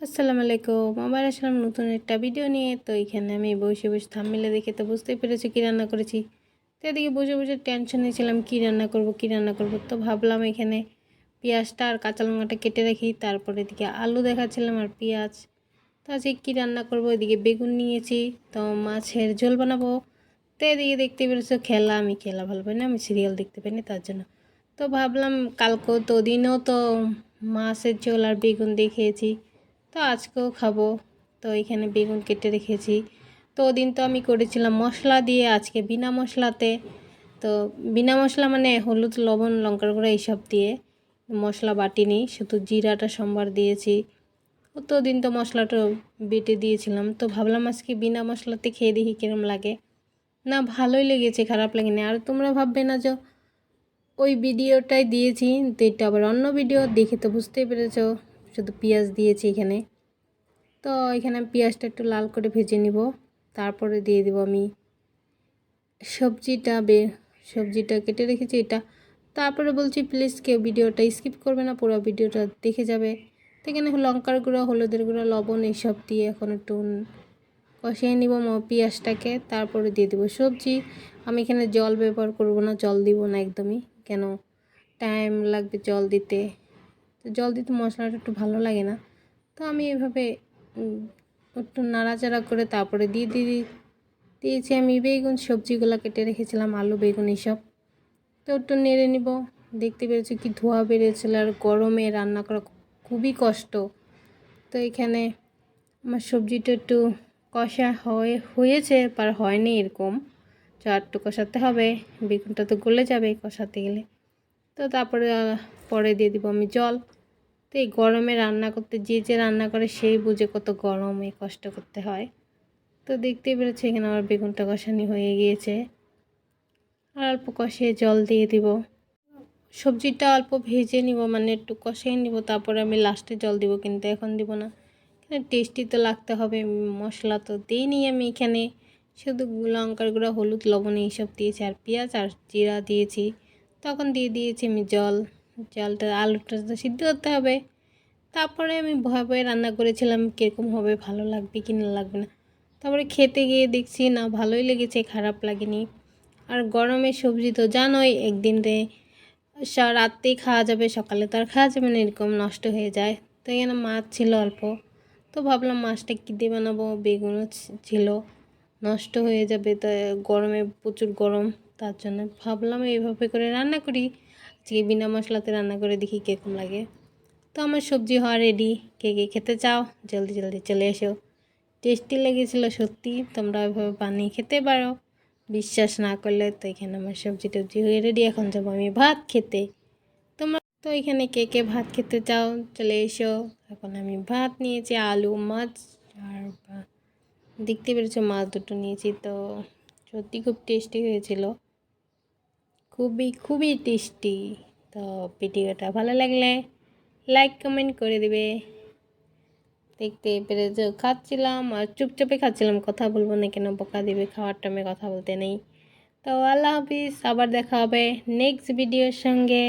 আসসালামু আলাইকুম। আবার আসলাম নতুন একটা ভিডিও নিয়ে। তো এখানে আমি বসে থাম্বনেলে দেখে তো বুঝতেই পেরেছি কী রান্না করেছি। তো এদিকে বসে টেনশনে ছিলাম কী রান্না করব। তো ভাবলাম এখানে পেঁয়াজটা আর কাঁচা লঙ্কাটা কেটে রাখি। তারপরে এদিকে আলু দেখাচ্ছিলাম আর পেঁয়াজ। তো আজকে কী রান্না করব, এদিকে বেগুন নিয়েছি। তো মাছের ঝোল বানাবো। তো এদিকে দেখতে পেরেছো আমি খেলা ভালো পাই না, আমি সিরিয়াল দেখতে পাই না, তার জন্য। তো ভাবলাম কালকেও তো দিনও তো মাছের ঝোল আর বেগুন দিয়ে খেয়েছি, তো আজকেও খাবো। তো এখানে বেগুন কেটে রেখেছি। তো ওদিন তো আমি করেছিলাম মশলা দিয়ে, আজকে বিনা মশলাতে। তো বিনা মশলা মানে হলুদ লবণ লঙ্কার গুঁড়া এইসব দিয়ে, মশলা বাটিনি, শুধু জিরাটা সম্বার দিয়েছি। তো দিন তো মশলাটা বেটে দিয়েছিলাম। তো ভাবলাম আজকে বিনা মশলাতে খেয়ে দেখি কিরম লাগে। না, ভালোই লেগেছে, খারাপ লাগেনি। আর তোমরা ভাববে না যে ওই ভিডিওটাই দিয়েছি, তো এটা আবার অন্য ভিডিও, দেখে তো বুঝতেই পেরেছো। শুধু পেঁয়াজ দিয়েছি এখানে। তো এখানে পেঁয়াজটা একটু লাল করে ভেজে নিব, তারপরে দিয়ে দেব আমি সবজিটা কেটে রেখেছি এটা। তারপরে বলছি প্লিজ কেউ ভিডিওটা স্কিপ করবে না, পুরো ভিডিওটা দেখে যাবে। তো এখানে লঙ্কার গুঁড়া, হলুদের গুঁড়া, লবণ এইসব দিয়ে এখন একটু কষিয়ে নিব পেঁয়াজটাকে। তারপরে দিয়ে দেবো সবজি। আমি এখানে জল ব্যবহার করব না, জল দিব না একদমই, কেন টাইম লাগবে জল দিতে। তো জল দিতে মশলাটা একটু ভালো লাগে না। তো আমি এভাবে একটু নাড়াচাড়া করে তারপরে দিয়েছি আমি বেগুন, সবজিগুলো কেটে রেখেছিলাম, আলু বেগুন এইসব। তো একটু নেড়ে নিব। দেখতে পেরেছি কি ধোঁয়া বেরিয়েছিল, আর গরমে রান্না করা খুবই কষ্ট। তো এখানে আমার সবজিটা একটু কষা হয়েছে, পার হয়নি এরকম, তো একটু কষাতে হবে। বেগুনটা তো গলে যাবে কষাতে গেলে। তো তারপরে পরে দিয়ে দিব আমি জল। তো এই গরমে রান্না করতে, যে রান্না করে সেই বুঝে কত গরমে কষ্ট করতে হয়। তো দেখতেই পেরেছি এখানে আমার বেগুনটা কষানি হয়ে গিয়েছে। আর অল্প কষিয়ে জল দিয়ে দিব। সবজিটা অল্প ভেজে নিব, মানে একটু কষিয়ে নিব, তারপরে আমি লাস্টে জল দিব, কিন্তু এখন দিব না। এখানে টেস্টি তো লাগতে হবে, মশলা তো দিইনি আমি এখানে, শুধু লঙ্কার গুঁড়া, হলুদ লবণ এইসব দিয়েছি, আর পেঁয়াজ আর জিরা দিয়েছি। তখন দিয়ে দিয়েছি আমি জলটা, আলুটা তো সিদ্ধ করতে হবে। তারপরে আমি ভয়ে রান্না করেছিলাম কীরকম হবে, ভালো লাগবে কি না লাগবে না। তারপরে খেতে গিয়ে দেখছি না, ভালোই লেগেছে, খারাপ লাগেনি। আর গরমের সবজি তো জানোই, একদিন রাতেই খাওয়া যাবে, সকালে তো আর খাওয়া যাবে না, এরকম নষ্ট হয়ে যায়। তো এখানে মাছ ছিল অল্প, তো ভাবলাম মাছটা কী দিয়ে বানাবো, বেগুনও ছিল, নষ্ট হয়ে যাবে। তো গরমে প্রচুর গরম, তার জন্য ভাবলাম এইভাবে করে রান্না করি, আজকে বিনা মশলাতে রান্না করে দেখি কীরকম লাগে। তো আমার সবজি হওয়া রেডি। কে কে খেতে চাও জলদি চলে এসো। টেস্টি লেগেছিলো সত্যি, তোমরা ওইভাবে বানিয়ে খেতে পারো। বিশ্বাস না করলে তো এখানে আমার সবজি টবজি হয়ে রেডি, এখন যাবো আমি ভাত খেতে। তোমরা তো এখানে কে কে ভাত খেতে চাও চলে এসো। এখন আমি ভাত নিয়েছি, আলু মাছ আর দেখতে পেরেছো মাছ দুটো নিয়েছি। তো সত্যি খুব টেস্টি হয়েছিল, খুবই টেস্টি। তো ভিডিওটা ভালো লাগলে লাইক কমেন্ট করে দেবে। দেখতে পেরেছো খাচ্ছিলাম, আর চুপচাপে খাচ্ছিলাম, কথা বলবো না কেন, বকা দিবে, খাওয়ার টাইমে কথা বলতে নেই। তো আল্লাহ হাফিজ, আবার দেখা হবে নেক্সট ভিডিওর সঙ্গে।